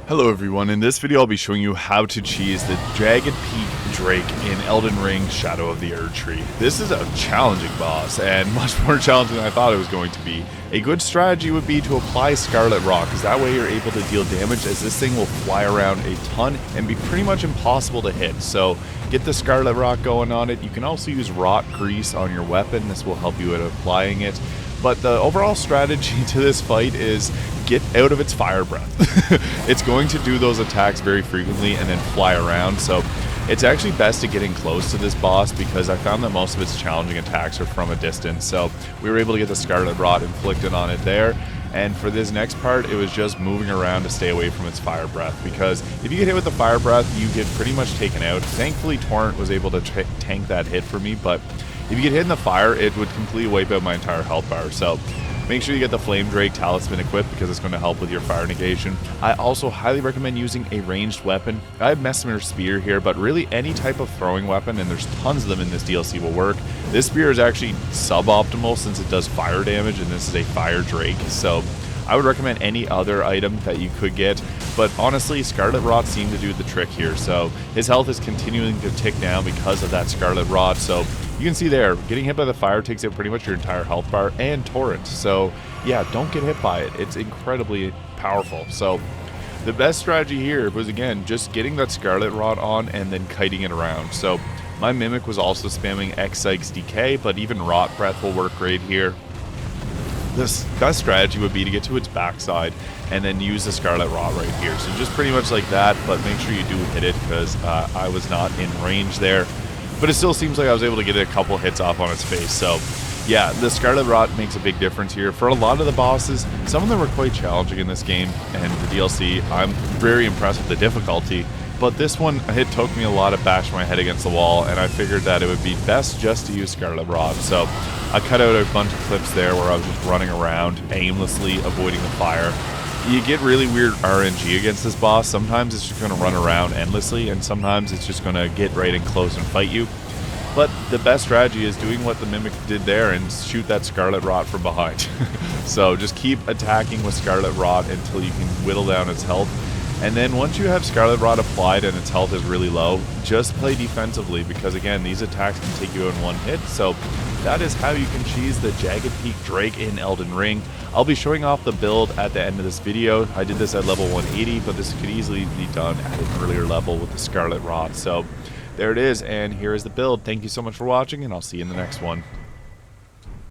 Hello everyone, in this video I'll be showing you how to cheese the Jagged Peak Drake in Elden Ring Shadow of the Erdtree. This is a challenging boss, and much more challenging than I thought it was going to be. A good strategy would be to apply Scarlet Rock, because that way you're able to deal damage, as this thing will fly around a ton and be pretty much impossible to hit. So get the Scarlet Rock going on it. You can also use Rot Grease on your weapon, this will help you at applying it. But the overall strategy to this fight is get out of its fire breath. It's going to do those attacks very frequently and then fly around, so it's actually best to get in close to this boss because I found that most of its challenging attacks are from a distance. So we were able to get the Scarlet Rot inflicted on it there. And for this next part, it was just moving around to stay away from its fire breath, because if you get hit with the fire breath, you get pretty much taken out. Thankfully, Torrent was able to tank that hit for me, but if you get hit in the fire, it would completely wipe out my entire health bar. So make sure you get the Flame Drake Talisman equipped because it's going to help with your fire negation. I also highly recommend using a ranged weapon. I have Mesmer Spear here, but really any type of throwing weapon, and there's tons of them in this DLC, will work. This spear is actually suboptimal since it does fire damage, and this is a fire Drake. So I would recommend any other item that you could get, but honestly, Scarlet Rot seemed to do the trick here. So his health is continuing to tick down because of that Scarlet Rot. So you can see there, getting hit by the fire takes out pretty much your entire health bar and torrent. So yeah, don't get hit by it. It's incredibly powerful. So the best strategy here was, again, just getting that Scarlet Rot on and then kiting it around. So my Mimic was also spamming X-Psych's Decay, but even Rot Breath will work great here. The best strategy would be to get to its backside and then use the Scarlet Rot right here. So just pretty much like that, but make sure you do hit it because I was not in range there. But it still seems like I was able to get a couple hits off on its face. So yeah, the Scarlet Rot makes a big difference here. For a lot of the bosses, some of them were quite challenging in this game, and the DLC, I'm very impressed with the difficulty. But this one, it took me a lot to bash my head against the wall, and I figured that it would be best just to use Scarlet Rot. So I cut out a bunch of clips there where I was just running around aimlessly, avoiding the fire. You get really weird RNG against this boss. Sometimes it's just going to run around endlessly, and sometimes it's just going to get right in close and fight you. But the best strategy is doing what the Mimic did there and shoot that Scarlet Rot from behind. So just keep attacking with Scarlet Rot until you can whittle down its health. And then once you have Scarlet Rot applied and its health is really low, just play defensively, because again, these attacks can take you out in one hit. So that is how you can cheese the Jagged Peak Drake in Elden Ring. I'll be showing off the build at the end of this video. I did this at level 180, but this could easily be done at an earlier level with the Scarlet Rot. So there it is, and here is the build. Thank you so much for watching, and I'll see you in the next one.